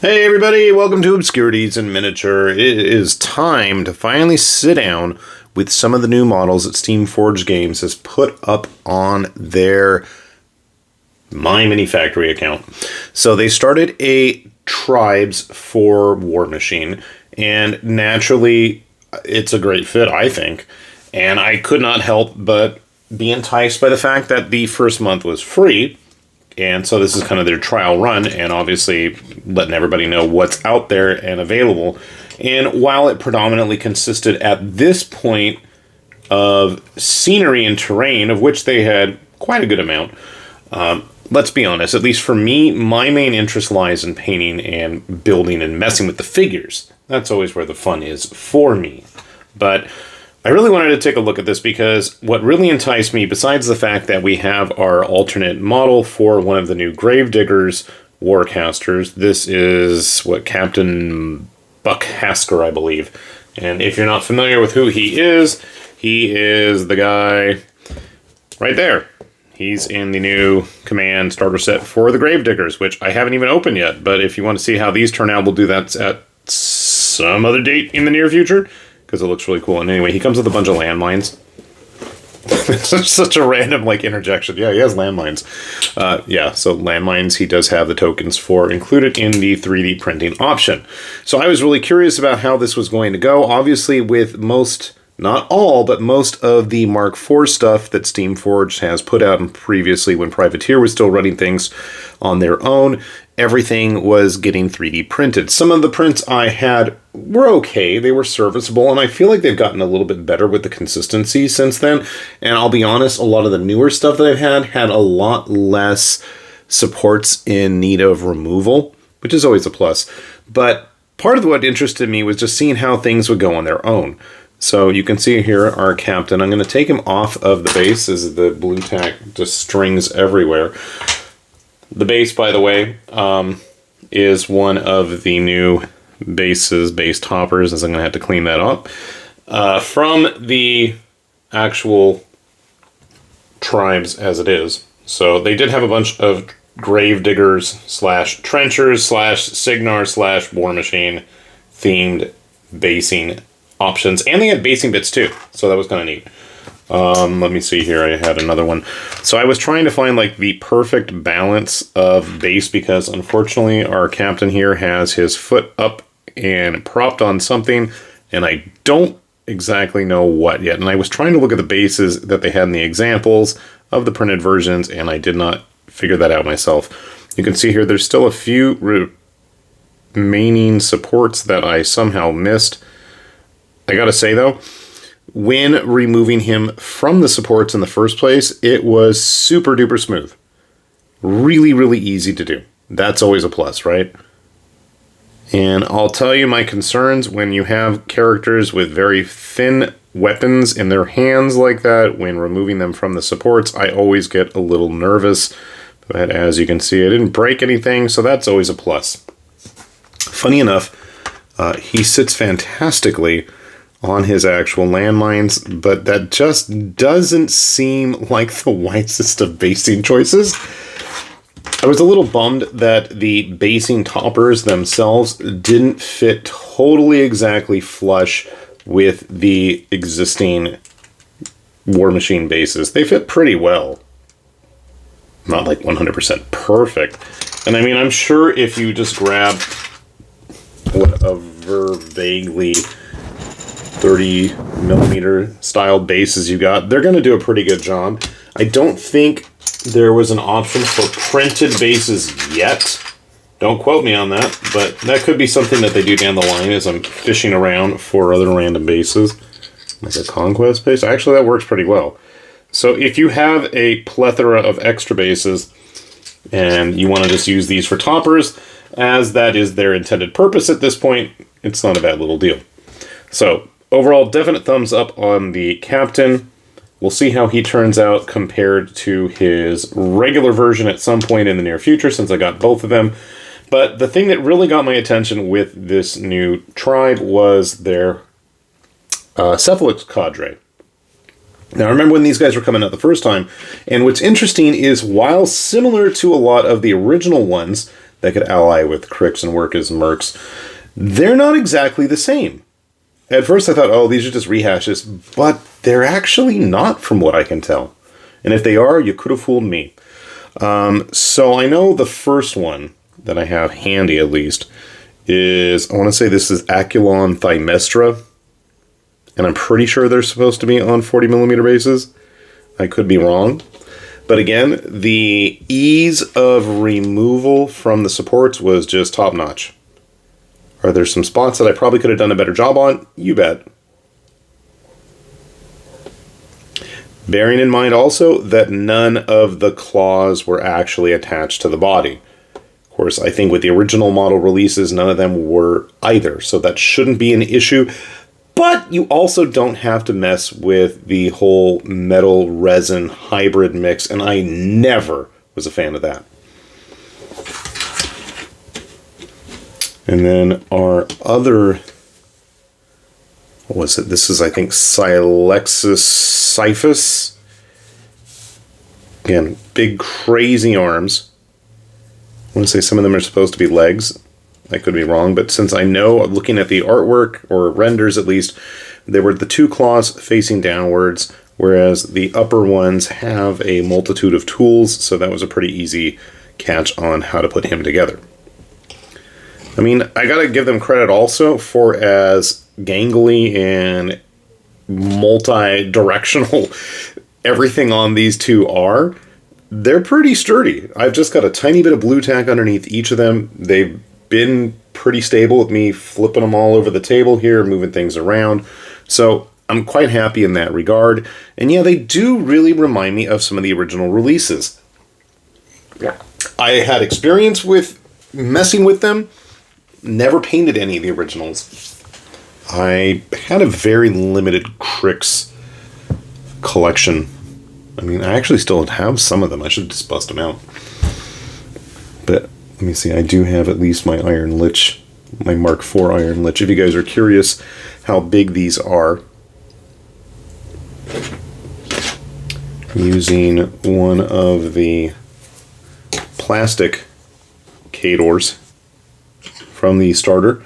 Hey everybody, welcome to Obscurities in Miniature. It is time to finally sit down with some of the new models that Steamforged Games has put up on their My Mini Factory account. So they started a Tribes for Warmachine, and naturally it's a great fit, I think. And I could not help but be enticed by the fact that the first month was free. And so this is kind of their trial run, and obviously letting everybody know what's out there and available. And while it predominantly consisted at this point of scenery and terrain, of which they had quite a good amount, let's be honest, at least for me, my main interest lies in painting and building and messing with the figures. That's always where the fun is for me. But I really wanted to take a look at this because what really enticed me, besides the fact that we have our alternate model for one of the new Gravediggers Warcasters, this is, Captain Buck Hasker, I believe. And if you're not familiar with who he is the guy right there. He's in the new command starter set for the Gravediggers, which I haven't even opened yet. But if you want to see how these turn out, we'll do that at some other date in the near future, because it looks really cool. And anyway, he comes with a bunch of landmines. It's such a random, interjection. Yeah, he has landmines. So landmines he does have the tokens for included in the 3D printing option. So I was really curious about how this was going to go. Obviously, with most, not all, but most of the Mark IV stuff that Steamforged has put out previously when Privateer was still running things on their own, everything was getting 3D printed. Some of the prints I had were okay. They were serviceable, and I feel like they've gotten a little bit better with the consistency since then. And I'll be honest, a lot of the newer stuff that I've had a lot less supports in need of removal, which is always a plus. But part of what interested me was just seeing how things would go on their own. So you can see here our captain. I'm going to take him off of the base as the blue tack just strings everywhere. The base, by the way, is one of the new base toppers, as I'm going to have to clean that up, from the actual Tribes as it is. So they did have a bunch of Gravediggers / Trenchers / Signar / Warmachine themed basing options, and they had basing bits too, so that was kind of neat. Let me see here, I had another one. So I was trying to find the perfect balance of base, because unfortunately our captain here has his foot up and propped on something, and I don't exactly know what yet. And I was trying to look at the bases that they had in the examples of the printed versions, and I did not figure that out myself. You can see here there's still a few remaining supports that I somehow missed. I gotta say though, when removing him from the supports in the first place, it was super duper smooth. Really, really easy to do. That's always a plus, right? And I'll tell you my concerns when you have characters with very thin weapons in their hands like that, when removing them from the supports, I always get a little nervous. But as you can see, I didn't break anything, so that's always a plus. Funny enough, he sits fantastically on his actual landmines, but that just doesn't seem like the wisest of basing choices. I was a little bummed that the basing toppers themselves didn't fit totally exactly flush with the existing Warmachine bases. They fit pretty well. Not 100% perfect. And I mean, I'm sure if you just grab whatever vaguely 30 millimeter styled bases you got, they're going to do a pretty good job. I don't think there was an option for printed bases yet. Don't quote me on that, but that could be something that they do down the line as I'm fishing around for other random bases. Like a conquest base. Actually, that works pretty well. So if you have a plethora of extra bases and you want to just use these for toppers, as that is their intended purpose at this point, it's not a bad little deal. So overall, definite thumbs up on the captain. We'll see how he turns out compared to his regular version at some point in the near future, since I got both of them. But the thing that really got my attention with this new tribe was their Sephilix cadre. Now, I remember when these guys were coming out the first time, and what's interesting is, while similar to a lot of the original ones, that could ally with Cricks and work as Mercs. They're not exactly the same. At first I thought, oh, these are just rehashes, but they're actually not from what I can tell. And if they are, you could have fooled me. So I know the first one that I have handy, at least, is, I want to say this is Aculon Thymestra. And I'm pretty sure they're supposed to be on 40mm bases. I could be wrong. But again, the ease of removal from the supports was just top-notch. Are there some spots that I probably could have done a better job on? You bet. Bearing in mind also that none of the claws were actually attached to the body. Of course, I think with the original model releases, none of them were either, so that shouldn't be an issue. But you also don't have to mess with the whole metal resin hybrid mix, and I never was a fan of that. And then our other, what was it? This is, I think, Cephalyx. Again, big crazy arms. I want to say some of them are supposed to be legs. I could be wrong, but since I know, looking at the artwork, or renders at least, there were the two claws facing downwards, whereas the upper ones have a multitude of tools, so that was a pretty easy catch on how to put him together. I mean, I gotta give them credit also for as gangly and multi-directional everything on these two are. They're pretty sturdy. I've just got a tiny bit of blue tack underneath each of them. They've been pretty stable with me flipping them all over the table here, moving things around. So I'm quite happy in that regard. And yeah, they do really remind me of some of the original releases. Yeah. I had experience with messing with them. Never painted any of the originals. I had a very limited Cricks collection. I mean, I actually still have some of them. I should just bust them out. But let me see. I do have at least my Iron Lich, my Mark IV Iron Lich. If you guys are curious how big these are, I'm using one of the plastic cadres from the starter,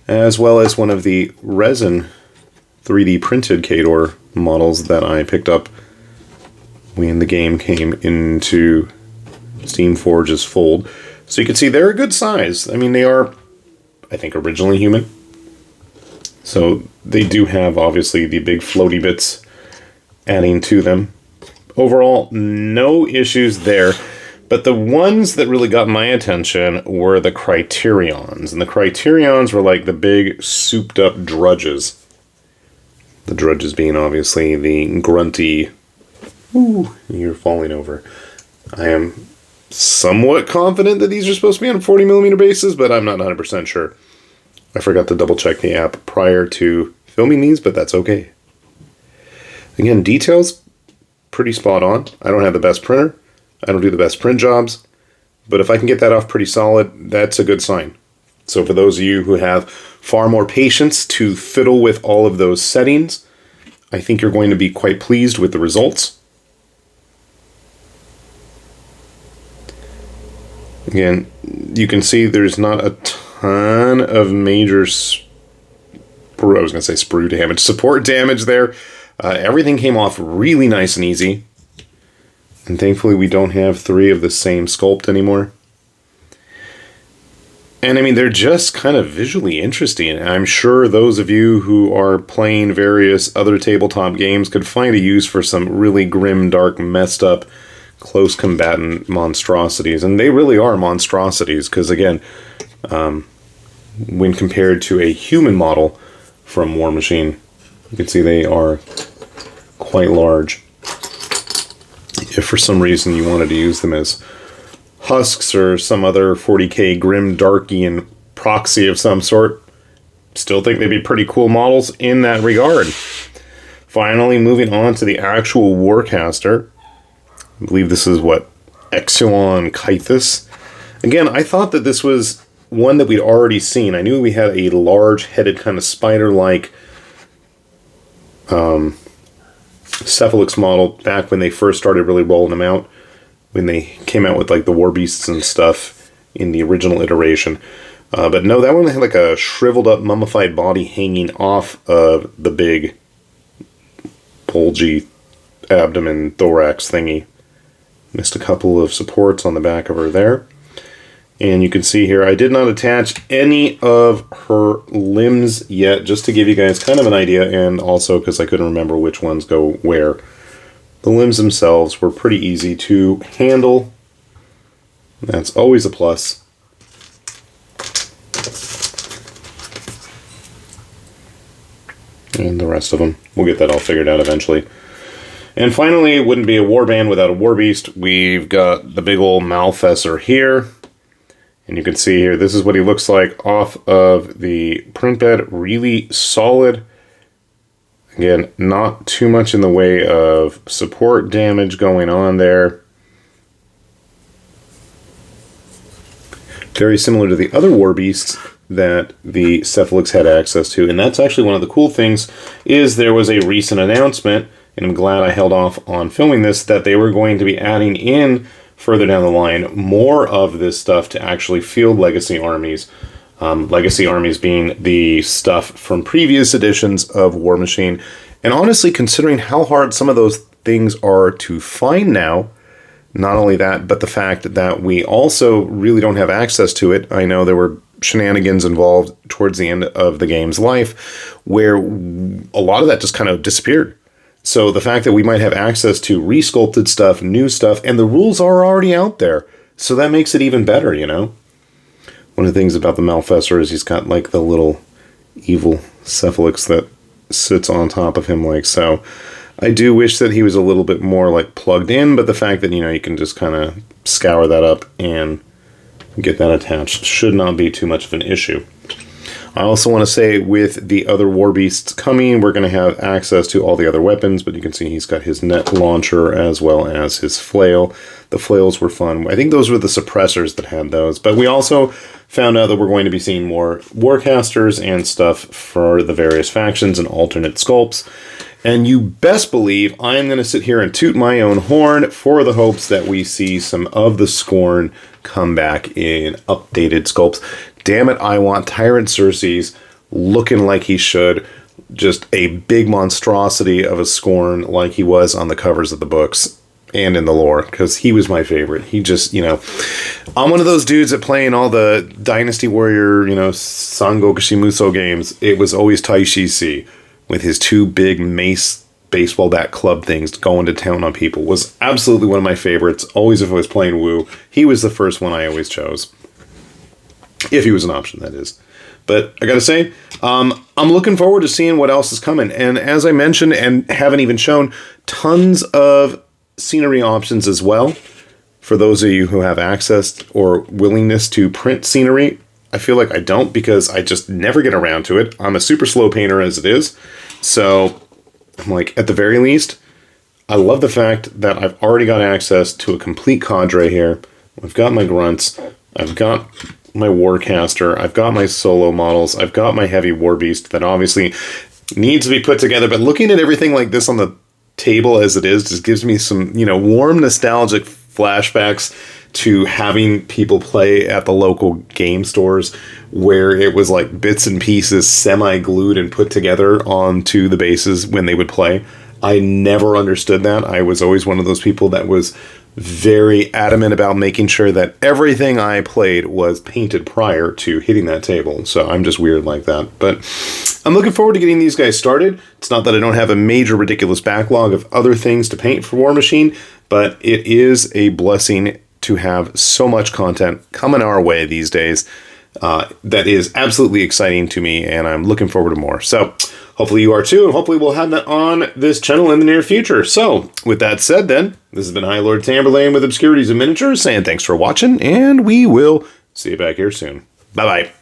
as well as one of the resin 3D printed cadre models that I picked up when the game came into Steamforge's fold. So you can see they're a good size. I mean, they are, I think, originally human. So they do have, obviously, the big floaty bits adding to them. Overall, no issues there. But the ones that really got my attention were the Criterions. And the Criterions were like the big souped-up drudges. The drudges being, obviously, the grunty... Ooh, you're falling over. I am somewhat confident that these are supposed to be on 40mm bases, but I'm not 100% sure. I forgot to double-check the app prior to filming these, but that's okay. Again, details, pretty spot on. I don't have the best printer. I don't do the best print jobs, but if I can get that off pretty solid, that's a good sign. So for those of you who have far more patience to fiddle with all of those settings, I think you're going to be quite pleased with the results. Again, you can see there's not a ton of major sprue damage, support damage there. Everything came off really nice and easy. And thankfully we don't have 3 of the same sculpt anymore. And I mean, they're just kind of visually interesting. I'm sure those of you who are playing various other tabletop games could find a use for some really grim, dark, messed up, close combatant monstrosities. And they really are monstrosities, because again, when compared to a human model from Warmachine, you can see they are quite large. If for some reason you wanted to use them as husks or some other 40k grim darkian proxy of some sort, still think they'd be pretty cool models in that regard. Finally, moving on to the actual Warcaster. I believe this is what, Exulon Kythus. Again, I thought that this was one that we'd already seen. I knew we had a large-headed kind of spider-like Sephilix model back when they first started really rolling them out, when they came out with like the war beasts and stuff in the original iteration. But no, that one had like a shriveled up mummified body hanging off of the big bulgy abdomen thorax thingy. Missed a couple of supports on the back of her there. And you can see here, I did not attach any of her limbs yet, just to give you guys kind of an idea, and also because I couldn't remember which ones go where. The limbs themselves were pretty easy to handle. That's always a plus. And the rest of them, we'll get that all figured out eventually. And finally, it wouldn't be a warband without a warbeast. We've got the big old Malfesser here. And you can see here, this is what he looks like off of the print bed. Really solid. Again, not too much in the way of support damage going on there. Very similar to the other warbeasts that the Sephilix had access to. And that's actually one of the cool things, is there was a recent announcement, and I'm glad I held off on filming this, that they were going to be adding in further down the line more of this stuff to actually field legacy armies. Legacy armies being the stuff from previous editions of Warmachine. And honestly, considering how hard some of those things are to find now, not only that, but the fact that we also really don't have access to it. I know there were shenanigans involved towards the end of the game's life where a lot of that just kind of disappeared. So the fact that we might have access to resculpted stuff, new stuff, and the rules are already out there. So that makes it even better, you know? One of the things about the Malfesser is he's got like the little evil Cephalyx that sits on top of him like so. I do wish that he was a little bit more like plugged in, but the fact that, you know, you can just kind of scour that up and get that attached should not be too much of an issue. I also want to say with the other warbeasts coming, we're going to have access to all the other weapons, but you can see he's got his net launcher as well as his flail. The flails were fun. I think those were the suppressors that had those, but we also found out that we're going to be seeing more Warcasters and stuff for the various factions and alternate sculpts. And you best believe I'm going to sit here and toot my own horn for the hopes that we see some of the Skorne come back in updated sculpts. Damn it, I want Tyrant Xerxes looking like he should. Just a big monstrosity of a Skorne like he was on the covers of the books and in the lore, because he was my favorite. He just, you know, I'm one of those dudes that play in all the Dynasty Warrior, you know, Sangoku Shimuso games. It was always Taishisi with his two big mace baseball bat club things going to town on people. Was absolutely one of my favorites. Always if I was playing WoW, he was the first one I always chose. If he was an option, that is. But I gotta say, I'm looking forward to seeing what else is coming. And as I mentioned, and haven't even shown, tons of scenery options as well. For those of you who have access or willingness to print scenery, I feel like I don't because I just never get around to it. I'm a super slow painter as it is. So I'm like, at the very least, I love the fact that I've already got access to a complete cadre here. I've got my grunts. I've got my Warcaster. I've got my solo models. I've got my heavy warbeast that obviously needs to be put together. But looking at everything like this on the table as it is just gives me some, you know, warm nostalgic flashbacks to having people play at the local game stores where it was like bits and pieces semi-glued and put together onto the bases when they would play. I never understood that. I was always one of those people that was very adamant about making sure that everything I played was painted prior to hitting that table. So I'm just weird like that. But I'm looking forward to getting these guys started. It's not that I don't have a major ridiculous backlog of other things to paint for Warmachine, but it is a blessing to have so much content coming our way these days. That is absolutely exciting to me, and I'm looking forward to more. So hopefully you are too, and hopefully we'll have that on this channel in the near future. So with that said then, this has been High Lord Tamberlane with Obscurities and Miniatures, saying thanks for watching, and we will see you back here soon. Bye-bye.